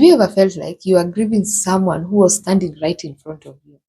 you ever felt like you are grieving someone who was standing right in front of you?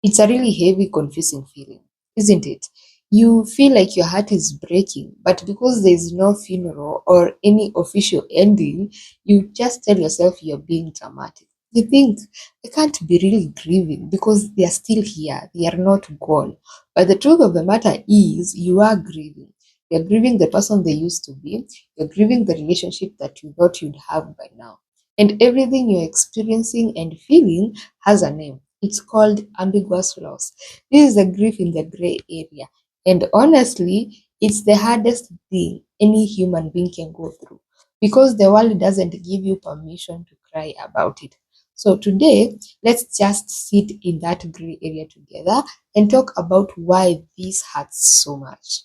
It's a really heavy, confusing feeling, isn't it? You feel like your heart is breaking, but because there is no funeral or any official ending, you just tell yourself you're being dramatic. You think, I can't be really grieving because they are still here, they are not gone. But the truth of the matter is, you are grieving. You're grieving the person they used to be, you're grieving the relationship that you thought you'd have by now. And everything you're experiencing and feeling has a name. It's called ambiguous loss. This is a grief in the gray area. And honestly, it's the hardest thing any human being can go through because the world doesn't give you permission to cry about it. So today, let's just sit in that gray area together and talk about why this hurts so much.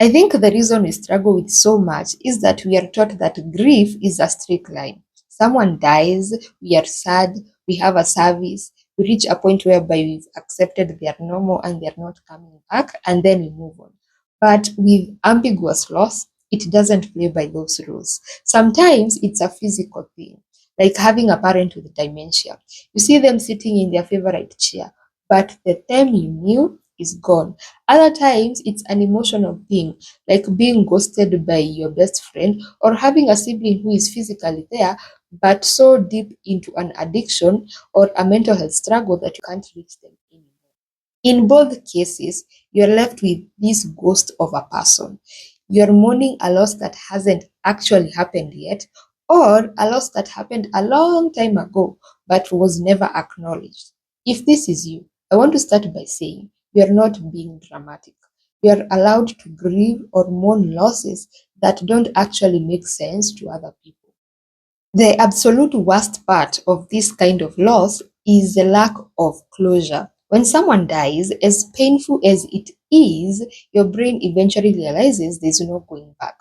I think the reason we struggle with so much is that we are taught that grief is a straight line. Someone dies, we are sad, we have a service, we reach a point whereby we've accepted they are normal and they're not coming back, and then we move on. But with ambiguous loss, it doesn't play by those rules. Sometimes it's a physical thing, like having a parent with dementia. You see them sitting in their favorite chair, but the time you knew is gone. Other times, it's an emotional thing, like being ghosted by your best friend or having a sibling who is physically there, but so deep into an addiction or a mental health struggle that you can't reach them anymore. In both cases, you're left with this ghost of a person. You're mourning a loss that hasn't actually happened yet, or a loss that happened a long time ago but was never acknowledged. If this is you, I want to start by saying you're not being dramatic. You're allowed to grieve or mourn losses that don't actually make sense to other people. The absolute worst part of this kind of loss is the lack of closure. When someone dies, as painful as it is, your brain eventually realizes there's no going back.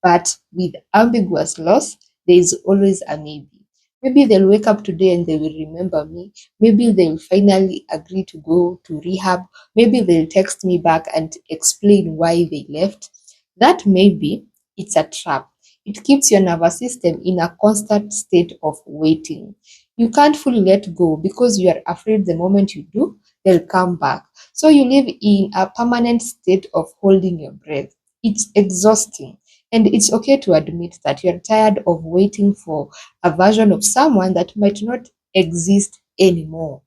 But with ambiguous loss, there is always a maybe. Maybe they'll wake up today and they will remember me. Maybe they'll finally agree to go to rehab. Maybe they'll text me back and explain why they left. That maybe it's a trap. It keeps your nervous system in a constant state of waiting. You can't fully let go because you are afraid the moment you do, they'll come back. So you live in a permanent state of holding your breath. It's exhausting. And it's okay to admit that you're tired of waiting for a version of someone that might not exist anymore.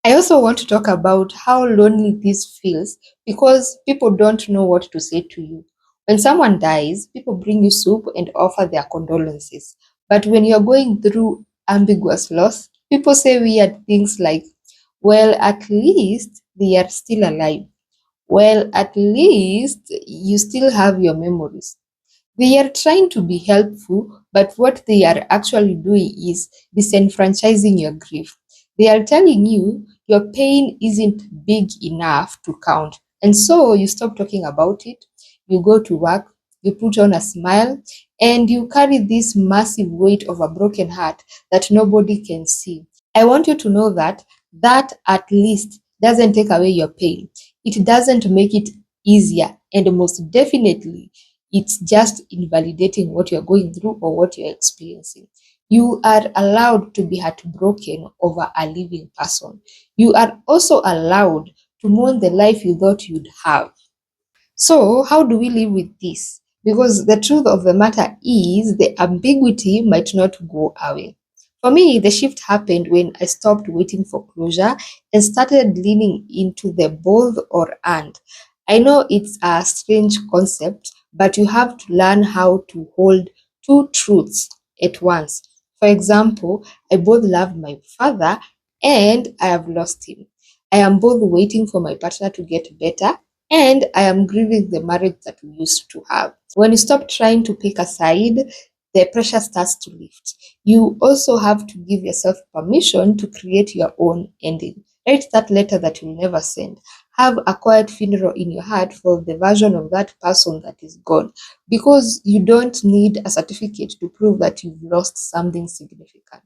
I also want to talk about how lonely this feels because people don't know what to say to you. When someone dies, people bring you soup and offer their condolences. But when you're going through ambiguous loss, people say weird things like, well, at least they are still alive. Well, at least you still have your memories. They are trying to be helpful, but what they are actually doing is disenfranchising your grief. They are telling you your pain isn't big enough to count. And so you stop talking about it, you go to work, you put on a smile, and you carry this massive weight of a broken heart that nobody can see. I want you to know that that at least doesn't take away your pain. It doesn't make it easier, and most definitely it's just invalidating what you're going through or what you're experiencing. You are allowed to be heartbroken over a living person. You are also allowed to mourn the life you thought you'd have. So, how do we live with this? Because the truth of the matter is the ambiguity might not go away. For me, the shift happened when I stopped waiting for closure and started leaning into the both or and. I know it's a strange concept, but you have to learn how to hold two truths at once. For example, I both love my father and I have lost him. I am both waiting for my partner to get better and I am grieving the marriage that we used to have. When you stop trying to pick a side, the pressure starts to lift. You also have to give yourself permission to create your own ending. Write that letter that you'll never send. Have a quiet funeral in your heart for the version of that person that is gone because you don't need a certificate to prove that you've lost something significant.